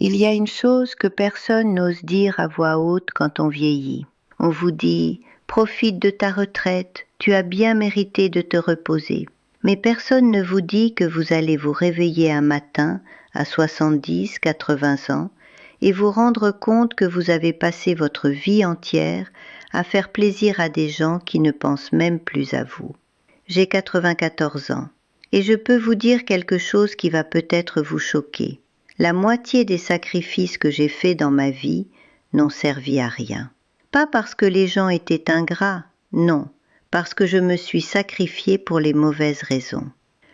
Il y a une chose que personne n'ose dire à voix haute quand on vieillit. On vous dit « Profite de ta retraite, tu as bien mérité de te reposer ». Mais personne ne vous dit que vous allez vous réveiller un matin à 70, 80 ans et vous rendre compte que vous avez passé votre vie entière à faire plaisir à des gens qui ne pensent même plus à vous. J'ai 94 ans et je peux vous dire quelque chose qui va peut-être vous choquer. La moitié des sacrifices que j'ai faits dans ma vie n'ont servi à rien. Pas parce que les gens étaient ingrats, non, parce que je me suis sacrifiée pour les mauvaises raisons.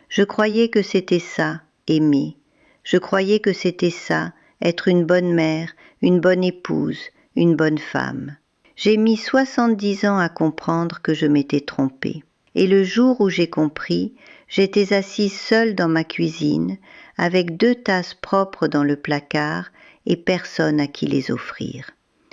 Je croyais que c'était ça, aimer. Je croyais que c'était ça, être une bonne mère, une bonne épouse, une bonne femme. J'ai mis 70 ans à comprendre que je m'étais trompée. Et le jour où j'ai compris, j'étais assise seule dans ma cuisine, avec 2 tasses propres dans le placard et personne à qui les offrir.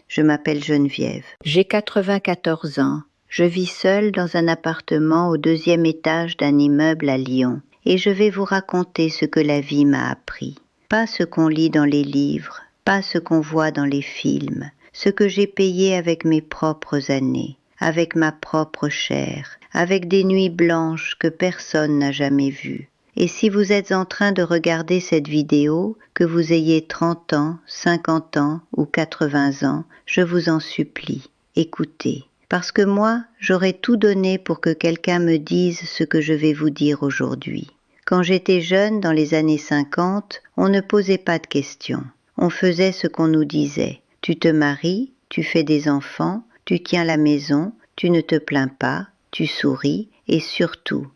Je m'appelle Geneviève. J'ai 94 ans. Je vis seule dans un appartement au 2e étage d'un immeuble à Lyon. Et je vais vous raconter ce que la vie m'a appris. Pas ce qu'on lit dans les livres, pas ce qu'on voit dans les films, ce que j'ai payé avec mes propres années, avec ma propre chair, avec des nuits blanches que personne n'a jamais vues. Et si vous êtes en train de regarder cette vidéo, que vous ayez 30 ans, 50 ans ou 80 ans, je vous en supplie, écoutez. Parce que moi, j'aurais tout donné pour que quelqu'un me dise ce que je vais vous dire aujourd'hui. Quand j'étais jeune, dans les années 50, on ne posait pas de questions. On faisait ce qu'on nous disait. Tu te maries, tu fais des enfants, tu tiens la maison, tu ne te plains pas, tu souris et surtout,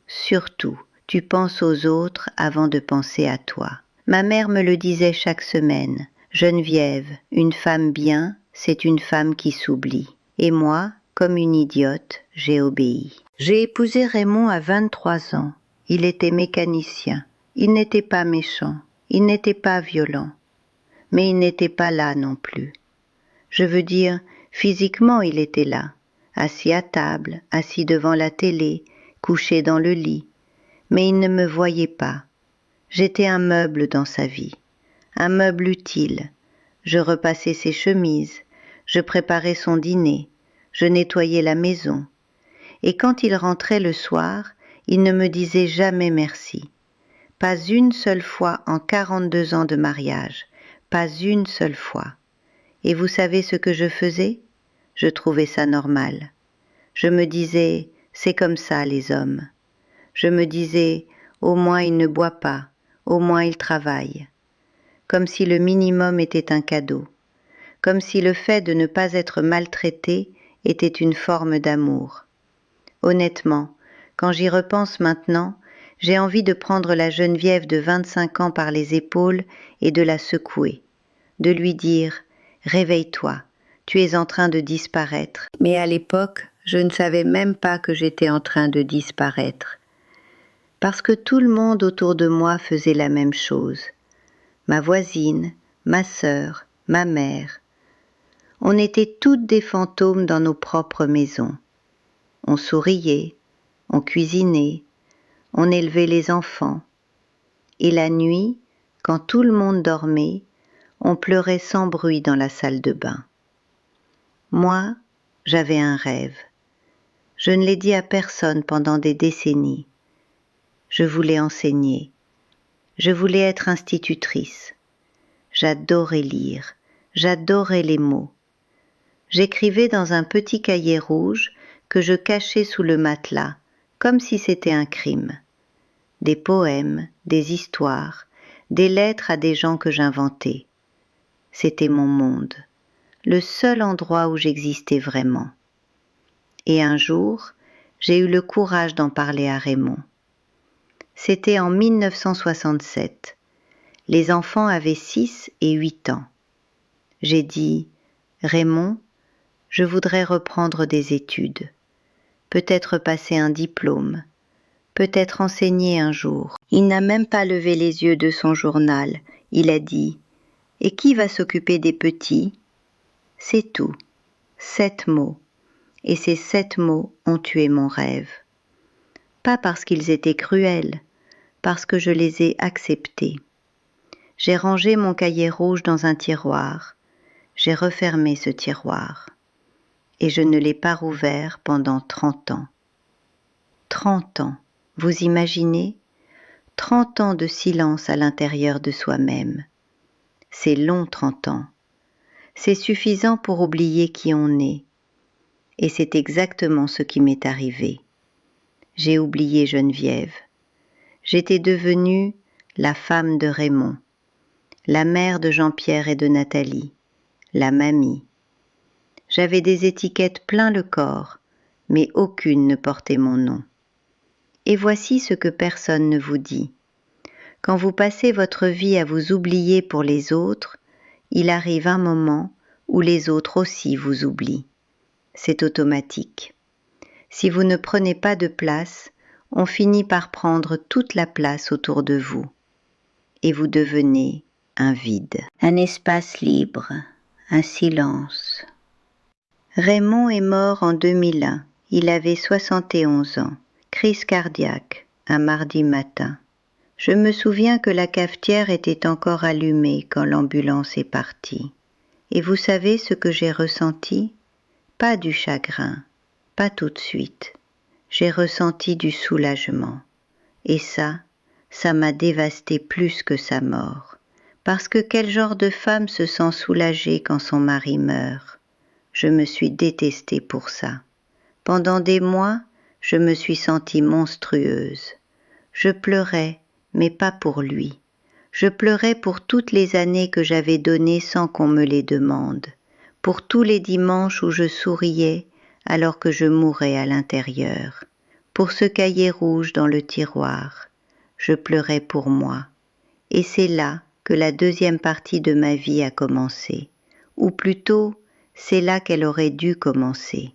tu penses aux autres avant de penser à toi. Ma mère me le disait chaque semaine. Geneviève, une femme bien, c'est une femme qui s'oublie. Et moi, comme une idiote, j'ai obéi. J'ai épousé Raymond à 23 ans. Il était mécanicien. Il n'était pas méchant. Il n'était pas violent. Mais il n'était pas là non plus. Je veux dire, physiquement il était là, assis à table, assis devant la télé, couché dans le lit. Mais il ne me voyait pas. J'étais un meuble dans sa vie, un meuble utile. Je repassais ses chemises, je préparais son dîner, je nettoyais la maison. Et quand il rentrait le soir, il ne me disait jamais merci. Pas une seule fois en 42 ans de mariage, pas une seule fois. Et vous savez ce que je faisais ? Je trouvais ça normal. Je me disais, c'est comme ça les hommes. Je me disais, au moins il ne boit pas, au moins il travaille. Comme si le minimum était un cadeau. Comme si le fait de ne pas être maltraité était une forme d'amour. Honnêtement, quand j'y repense maintenant, j'ai envie de prendre la Geneviève de 25 ans par les épaules et de la secouer, de lui dire « Réveille-toi, tu es en train de disparaître ». Mais à l'époque, je ne savais même pas que j'étais en train de disparaître. Parce que tout le monde autour de moi faisait la même chose. Ma voisine, ma sœur, ma mère. On était toutes des fantômes dans nos propres maisons. On souriait, on cuisinait, on élevait les enfants. Et la nuit, quand tout le monde dormait, on pleurait sans bruit dans la salle de bain. Moi, j'avais un rêve. Je ne l'ai dit à personne pendant des décennies. Je voulais enseigner. Je voulais être institutrice. J'adorais lire. J'adorais les mots. J'écrivais dans un petit cahier rouge que je cachais sous le matelas, comme si c'était un crime. Des poèmes, des histoires, des lettres à des gens que j'inventais. C'était mon monde, le seul endroit où j'existais vraiment. Et un jour, j'ai eu le courage d'en parler à Raymond. C'était en 1967. Les enfants avaient 6 et 8 ans. J'ai dit « Raymond, je voudrais reprendre des études, peut-être passer un diplôme, peut-être enseigner un jour. » Il n'a même pas levé les yeux de son journal. Il a dit « Et qui va s'occuper des petits ?» C'est tout. 7 mots. Et ces 7 mots ont tué mon rêve. Pas parce qu'ils étaient cruels, parce que je les ai acceptés. J'ai rangé mon cahier rouge dans un tiroir. J'ai refermé ce tiroir. Et je ne l'ai pas rouvert pendant 30 ans. 30 ans, vous imaginez ? 30 ans de silence à l'intérieur de soi-même. C'est long 30 ans. C'est suffisant pour oublier qui on est. Et c'est exactement ce qui m'est arrivé. J'ai oublié Geneviève. J'étais devenue la femme de Raymond, la mère de Jean-Pierre et de Nathalie, la mamie. J'avais des étiquettes plein le corps, mais aucune ne portait mon nom. Et voici ce que personne ne vous dit. Quand vous passez votre vie à vous oublier pour les autres, il arrive un moment où les autres aussi vous oublient. C'est automatique. Si vous ne prenez pas de place, on finit par prendre toute la place autour de vous. Et vous devenez un vide, un espace libre, un silence. Raymond est mort en 2001. Il avait 71 ans. Crise cardiaque, un mardi matin. Je me souviens que la cafetière était encore allumée quand l'ambulance est partie. Et vous savez ce que j'ai ressenti ? Pas du chagrin, pas tout de suite. J'ai ressenti du soulagement. Et ça m'a dévasté plus que sa mort. Parce que quel genre de femme se sent soulagée quand son mari meurt ? Je me suis détestée pour ça. Pendant des mois, je me suis sentie monstrueuse. Je pleurais, mais pas pour lui. Je pleurais pour toutes les années que j'avais données sans qu'on me les demande, pour tous les dimanches où je souriais alors que je mourais à l'intérieur, pour ce cahier rouge dans le tiroir. Je pleurais pour moi. Et c'est là que la deuxième partie de ma vie a commencé. Ou plutôt, c'est là qu'elle aurait dû commencer.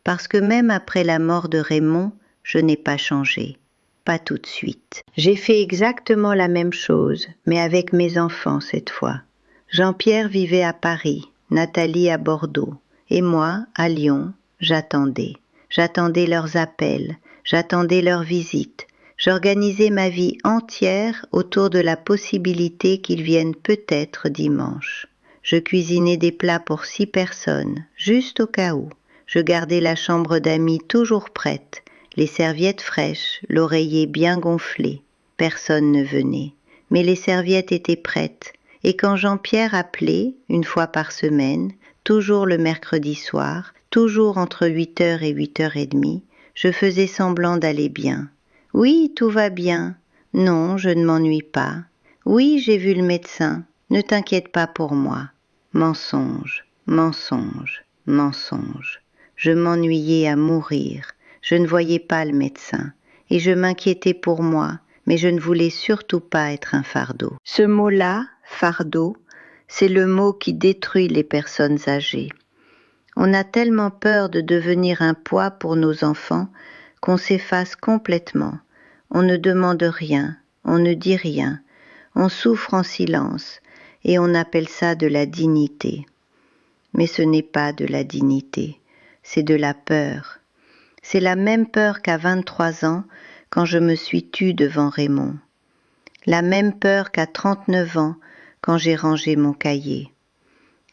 Parce que même après la mort de Raymond, je n'ai pas changé. Pas tout de suite. J'ai fait exactement la même chose, mais avec mes enfants cette fois. Jean-Pierre vivait à Paris, Nathalie à Bordeaux, et moi, à Lyon, j'attendais. J'attendais leurs appels, j'attendais leurs visites. J'organisais ma vie entière autour de la possibilité qu'ils viennent peut-être dimanche. Je cuisinais des plats pour 6 personnes, juste au cas où. Je gardais la chambre d'amis toujours prête, les serviettes fraîches, l'oreiller bien gonflé. Personne ne venait, mais les serviettes étaient prêtes. Et quand Jean-Pierre appelait, une fois par semaine, toujours le mercredi soir, toujours entre 8h et 8h30, je faisais semblant d'aller bien. Oui, tout va bien. Non, je ne m'ennuie pas. Oui, j'ai vu le médecin. Ne t'inquiète pas pour moi. Mensonge, mensonge, mensonge. Je m'ennuyais à mourir. Je ne voyais pas le médecin. Et je m'inquiétais pour moi, mais je ne voulais surtout pas être un fardeau. Ce mot-là, fardeau, c'est le mot qui détruit les personnes âgées. On a tellement peur de devenir un poids pour nos enfants qu'on s'efface complètement. On ne demande rien, on ne dit rien, on souffre en silence et on appelle ça de la dignité. Mais ce n'est pas de la dignité, c'est de la peur. C'est la même peur qu'à 23 ans quand je me suis tue devant Raymond. La même peur qu'à 39 ans quand j'ai rangé mon cahier.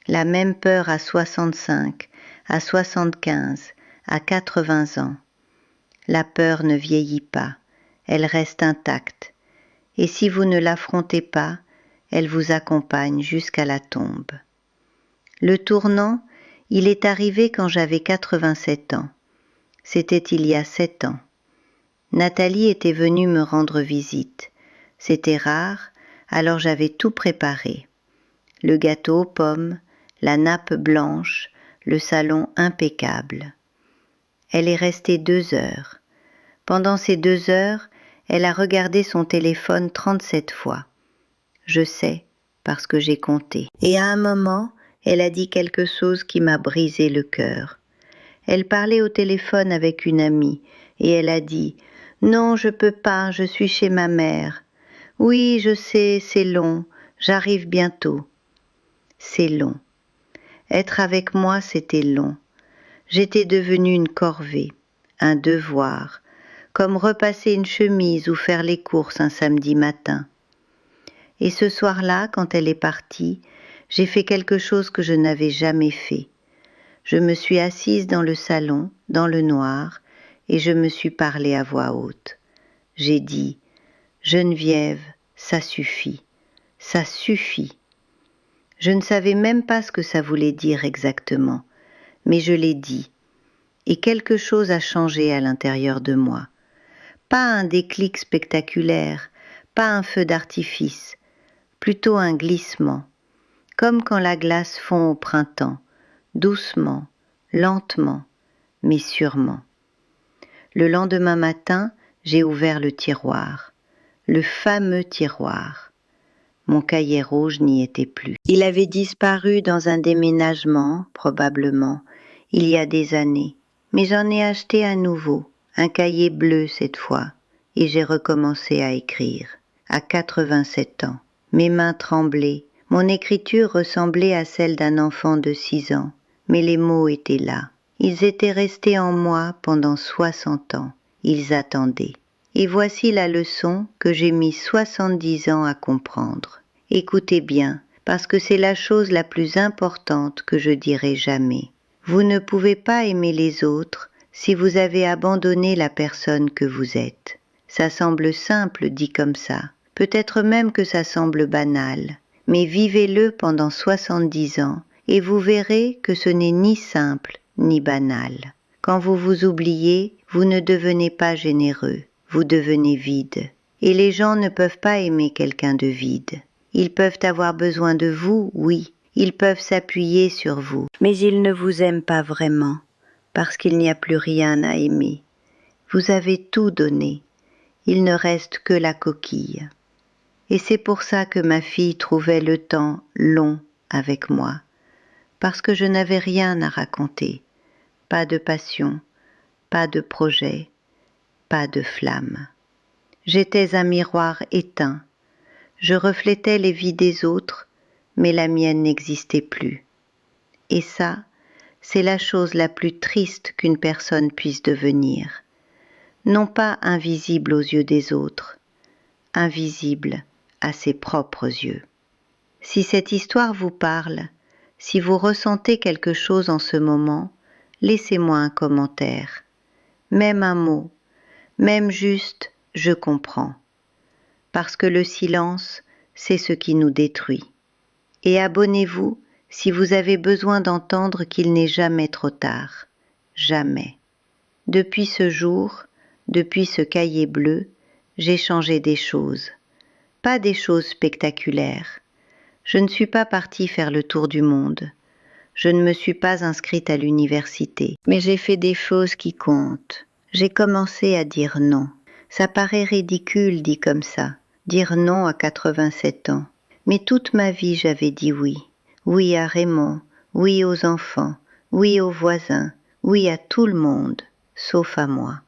La même peur à 65, à 75, à 80 ans. La peur ne vieillit pas, elle reste intacte, et si vous ne l'affrontez pas, elle vous accompagne jusqu'à la tombe. Le tournant, il est arrivé quand j'avais 87 ans. C'était il y a 7 ans. Nathalie était venue me rendre visite. C'était rare, alors j'avais tout préparé. Le gâteau aux pommes, la nappe blanche, le salon impeccable. Elle est restée 2 heures. Pendant ces 2 heures, elle a regardé son téléphone 37 fois. Je sais, parce que j'ai compté. Et à un moment, elle a dit quelque chose qui m'a brisé le cœur. Elle parlait au téléphone avec une amie, et elle a dit « Non, je peux pas, je suis chez ma mère. Oui, je sais, c'est long, j'arrive bientôt. » C'est long. Être avec moi, c'était long. J'étais devenue une corvée, un devoir, comme repasser une chemise ou faire les courses un samedi matin. Et ce soir-là, quand elle est partie, j'ai fait quelque chose que je n'avais jamais fait. Je me suis assise dans le salon, dans le noir, et je me suis parlé à voix haute. J'ai dit « Geneviève, ça suffit, ça suffit ». Je ne savais même pas ce que ça voulait dire exactement, mais je l'ai dit, et quelque chose a changé à l'intérieur de moi. Pas un déclic spectaculaire, pas un feu d'artifice, plutôt un glissement, comme quand la glace fond au printemps, doucement, lentement, mais sûrement. Le lendemain matin, j'ai ouvert le tiroir, le fameux tiroir. Mon cahier rouge n'y était plus. Il avait disparu dans un déménagement, probablement, il y a des années. Mais j'en ai acheté un nouveau, un cahier bleu cette fois, et j'ai recommencé à écrire, à 87 ans. Mes mains tremblaient, mon écriture ressemblait à celle d'un enfant de 6 ans, mais les mots étaient là. Ils étaient restés en moi pendant 60 ans, ils attendaient. Et voici la leçon que j'ai mis 70 ans à comprendre. Écoutez bien, parce que c'est la chose la plus importante que je dirai jamais. Vous ne pouvez pas aimer les autres si vous avez abandonné la personne que vous êtes. Ça semble simple dit comme ça, peut-être même que ça semble banal, mais vivez-le pendant 70 ans et vous verrez que ce n'est ni simple ni banal. Quand vous vous oubliez, vous ne devenez pas généreux, vous devenez vide. Et les gens ne peuvent pas aimer quelqu'un de vide. Ils peuvent avoir besoin de vous, oui, ils peuvent s'appuyer sur vous, mais ils ne vous aiment pas vraiment, parce qu'il n'y a plus rien à aimer. Vous avez tout donné, il ne reste que la coquille. Et c'est pour ça que ma fille trouvait le temps long avec moi, parce que je n'avais rien à raconter, pas de passion, pas de projet, pas de flamme. J'étais un miroir éteint. Je reflétais les vies des autres, mais la mienne n'existait plus. Et ça, c'est la chose la plus triste qu'une personne puisse devenir. Non pas invisible aux yeux des autres, invisible à ses propres yeux. Si cette histoire vous parle, si vous ressentez quelque chose en ce moment, laissez-moi un commentaire, même un mot, même juste « je comprends ». Parce que le silence, c'est ce qui nous détruit. Et abonnez-vous si vous avez besoin d'entendre qu'il n'est jamais trop tard. Jamais. Depuis ce jour, depuis ce cahier bleu, j'ai changé des choses. Pas des choses spectaculaires. Je ne suis pas partie faire le tour du monde. Je ne me suis pas inscrite à l'université. Mais j'ai fait des choses qui comptent. J'ai commencé à dire non. Ça paraît ridicule dit comme ça, dire non à 87 ans. Mais toute ma vie j'avais dit oui. Oui à Raymond, oui aux enfants, oui aux voisins, oui à tout le monde, sauf à moi.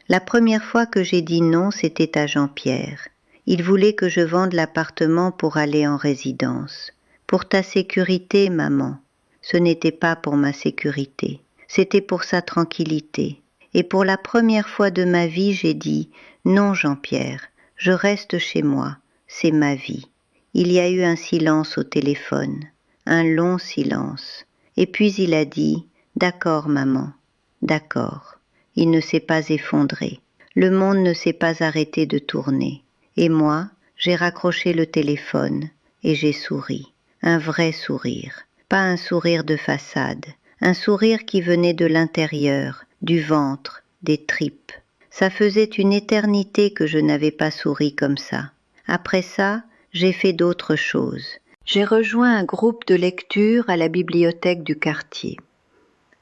La première fois que j'ai dit non, c'était à Jean-Pierre. Il voulait que je vende l'appartement pour aller en résidence. Pour ta sécurité, maman. Ce n'était pas pour ma sécurité, c'était pour sa tranquillité. Et pour la première fois de ma vie, j'ai dit « Non, Jean-Pierre, je reste chez moi, c'est ma vie ». Il y a eu un silence au téléphone, un long silence. Et puis il a dit « D'accord, maman, d'accord ». Il ne s'est pas effondré. Le monde ne s'est pas arrêté de tourner. Et moi, j'ai raccroché le téléphone et j'ai souri. Un vrai sourire. Pas un sourire de façade. Un sourire qui venait de l'intérieur, du ventre, des tripes. Ça faisait une éternité que je n'avais pas souri comme ça. Après ça, j'ai fait d'autres choses. J'ai rejoint un groupe de lecture à la bibliothèque du quartier.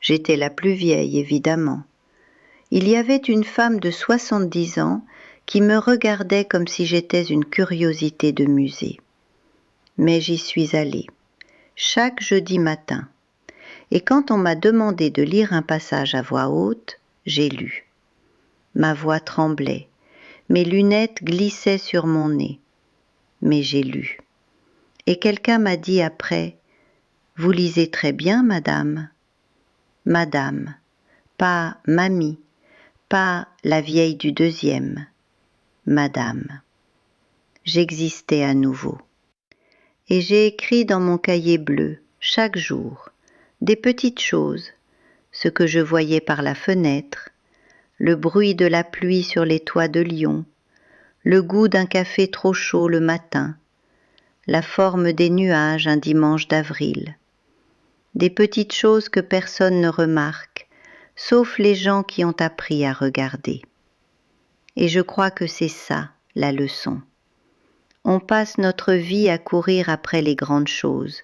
J'étais la plus vieille, évidemment. Il y avait une femme de 70 ans qui me regardait comme si j'étais une curiosité de musée. Mais j'y suis allée, chaque jeudi matin. Et quand on m'a demandé de lire un passage à voix haute, j'ai lu. Ma voix tremblait, mes lunettes glissaient sur mon nez, mais j'ai lu. Et quelqu'un m'a dit après, « Vous lisez très bien, madame ». Madame, pas mamie, pas la vieille du deuxième, madame. J'existais à nouveau. Et j'ai écrit dans mon cahier bleu, chaque jour, des petites choses, ce que je voyais par la fenêtre, le bruit de la pluie sur les toits de Lyon, le goût d'un café trop chaud le matin, la forme des nuages un dimanche d'avril. Des petites choses que personne ne remarque, sauf les gens qui ont appris à regarder. Et je crois que c'est ça, la leçon. On passe notre vie à courir après les grandes choses,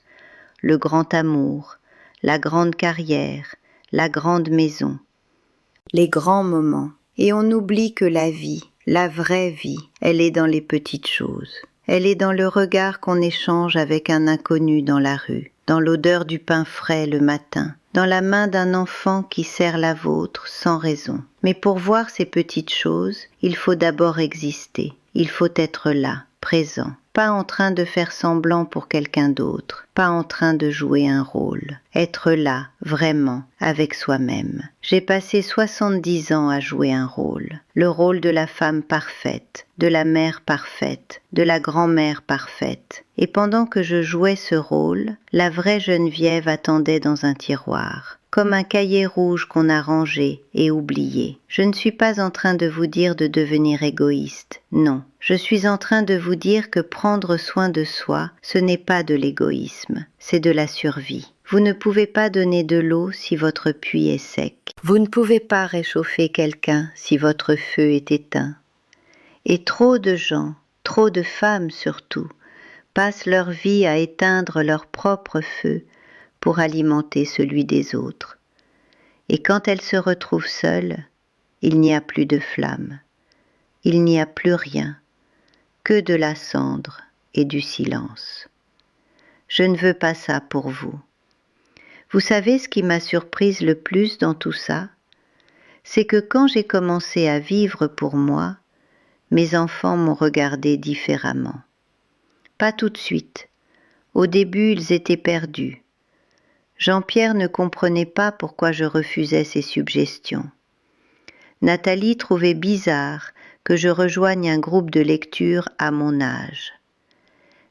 le grand amour, la grande carrière, la grande maison, les grands moments. Et on oublie que la vie, la vraie vie, elle est dans les petites choses. Elle est dans le regard qu'on échange avec un inconnu dans la rue, dans l'odeur du pain frais le matin, dans la main d'un enfant qui serre la vôtre sans raison. Mais pour voir ces petites choses, il faut d'abord exister, il faut être là, présent, pas en train de faire semblant pour quelqu'un d'autre, pas en train de jouer un rôle, être là, vraiment, avec soi-même. J'ai passé 70 ans à jouer un rôle, le rôle de la femme parfaite, de la mère parfaite, de la grand-mère parfaite. Et pendant que je jouais ce rôle, la vraie Geneviève attendait dans un tiroir, comme un cahier rouge qu'on a rangé et oublié. Je ne suis pas en train de vous dire de devenir égoïste, non. Je suis en train de vous dire que prendre soin de soi, ce n'est pas de l'égoïsme, c'est de la survie. Vous ne pouvez pas donner de l'eau si votre puits est sec. Vous ne pouvez pas réchauffer quelqu'un si votre feu est éteint. Et trop de gens, trop de femmes surtout, passent leur vie à éteindre leur propre feu pour alimenter celui des autres. Et quand elles se retrouvent seules, il n'y a plus de flamme, il n'y a plus rien, que de la cendre et du silence. Je ne veux pas ça pour vous. Vous savez ce qui m'a surprise le plus dans tout ça? C'est que quand j'ai commencé à vivre pour moi, mes enfants m'ont regardé différemment. Pas tout de suite. Au début, ils étaient perdus. Jean-Pierre ne comprenait pas pourquoi je refusais ses suggestions. Nathalie trouvait bizarre que je rejoigne un groupe de lecture à mon âge.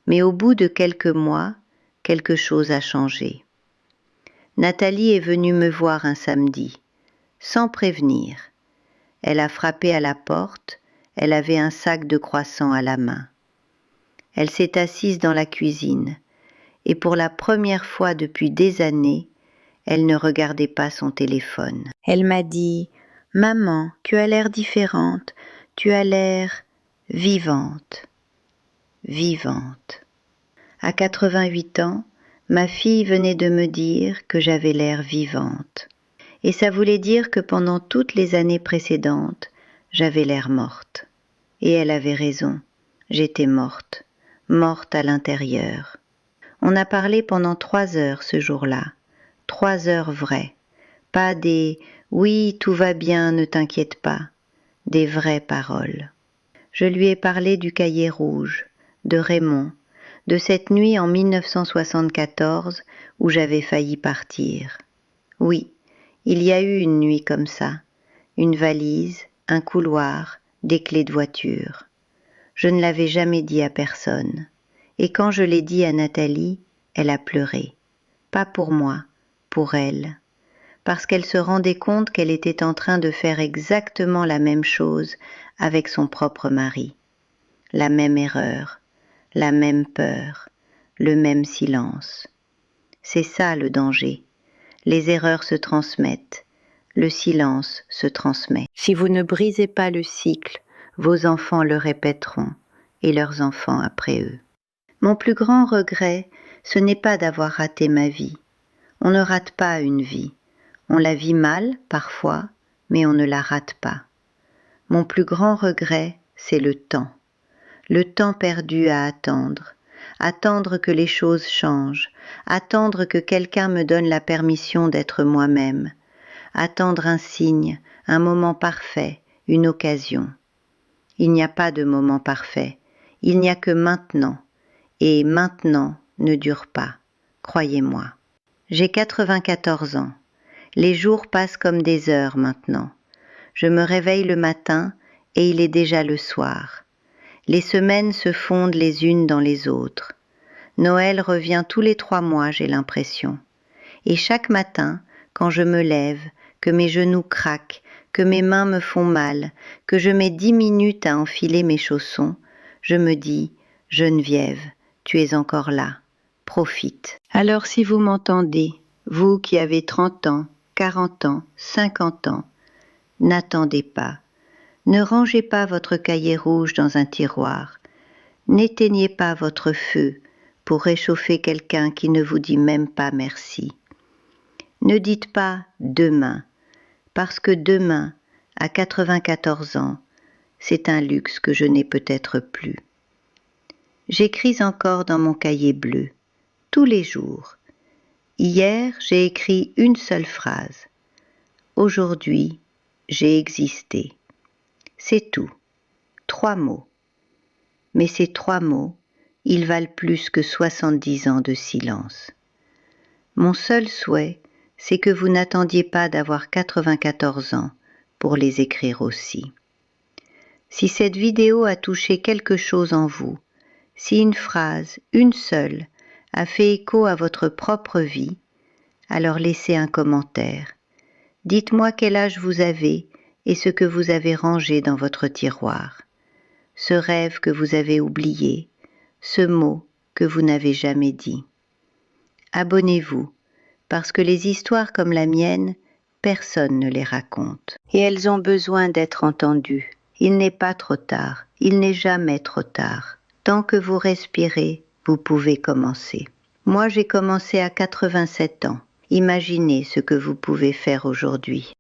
Mais au bout de quelques mois, quelque chose a changé. Nathalie est venue me voir un samedi, sans prévenir. Elle a frappé à la porte, elle avait un sac de croissants à la main. Elle s'est assise dans la cuisine, et pour la première fois depuis des années, elle ne regardait pas son téléphone. Elle m'a dit « Maman, tu as l'air différente, tu as l'air vivante, vivante. » À 88 ans, ma fille venait de me dire que j'avais l'air vivante. Et ça voulait dire que pendant toutes les années précédentes, j'avais l'air morte. Et elle avait raison, j'étais morte, morte à l'intérieur. On a parlé pendant 3 heures ce jour-là, 3 heures vraies, pas des « oui, tout va bien, ne t'inquiète pas », des vraies paroles. Je lui ai parlé du cahier rouge, de Raymond, de cette nuit en 1974 où j'avais failli partir. Oui, il y a eu une nuit comme ça, une valise, un couloir, des clés de voiture. Je ne l'avais jamais dit à personne. Et quand je l'ai dit à Nathalie, elle a pleuré. Pas pour moi, pour elle. Parce qu'elle se rendait compte qu'elle était en train de faire exactement la même chose avec son propre mari. La même erreur, la même peur, le même silence. C'est ça le danger. Les erreurs se transmettent, le silence se transmet. Si vous ne brisez pas le cycle, vos enfants le répéteront, et leurs enfants après eux. Mon plus grand regret, ce n'est pas d'avoir raté ma vie. On ne rate pas une vie. On la vit mal, parfois, mais on ne la rate pas. Mon plus grand regret, c'est le temps perdu à attendre. Attendre que les choses changent, attendre que quelqu'un me donne la permission d'être moi-même, attendre un signe, un moment parfait, une occasion. Il n'y a pas de moment parfait, il n'y a que maintenant, et maintenant ne dure pas, croyez-moi. J'ai 94 ans, les jours passent comme des heures maintenant. Je me réveille le matin et il est déjà le soir. Les semaines se fondent les unes dans les autres. Noël revient tous les 3 mois, j'ai l'impression. Et chaque matin, quand je me lève, que mes genoux craquent, que mes mains me font mal, que je mets 10 minutes à enfiler mes chaussons, je me dis « Geneviève, tu es encore là, profite ». Alors si vous m'entendez, vous qui avez 30 ans, 40 ans, 50 ans, n'attendez pas. Ne rangez pas votre cahier rouge dans un tiroir. N'éteignez pas votre feu pour réchauffer quelqu'un qui ne vous dit même pas merci. Ne dites pas « demain », parce que demain, à 94 ans, c'est un luxe que je n'ai peut-être plus. J'écris encore dans mon cahier bleu, tous les jours. Hier, j'ai écrit une seule phrase. Aujourd'hui, j'ai existé. C'est tout. 3 mots. Mais ces 3 mots, ils valent plus que 70 ans de silence. Mon seul souhait, c'est que vous n'attendiez pas d'avoir 94 ans pour les écrire aussi. Si cette vidéo a touché quelque chose en vous, si une phrase, une seule, a fait écho à votre propre vie, alors laissez un commentaire. Dites-moi quel âge vous avez et ce que vous avez rangé dans votre tiroir. Ce rêve que vous avez oublié, ce mot que vous n'avez jamais dit. Abonnez-vous, parce que les histoires comme la mienne, personne ne les raconte. Et elles ont besoin d'être entendues. Il n'est pas trop tard, il n'est jamais trop tard. Tant que vous respirez, vous pouvez commencer. Moi, j'ai commencé à 87 ans. Imaginez ce que vous pouvez faire aujourd'hui.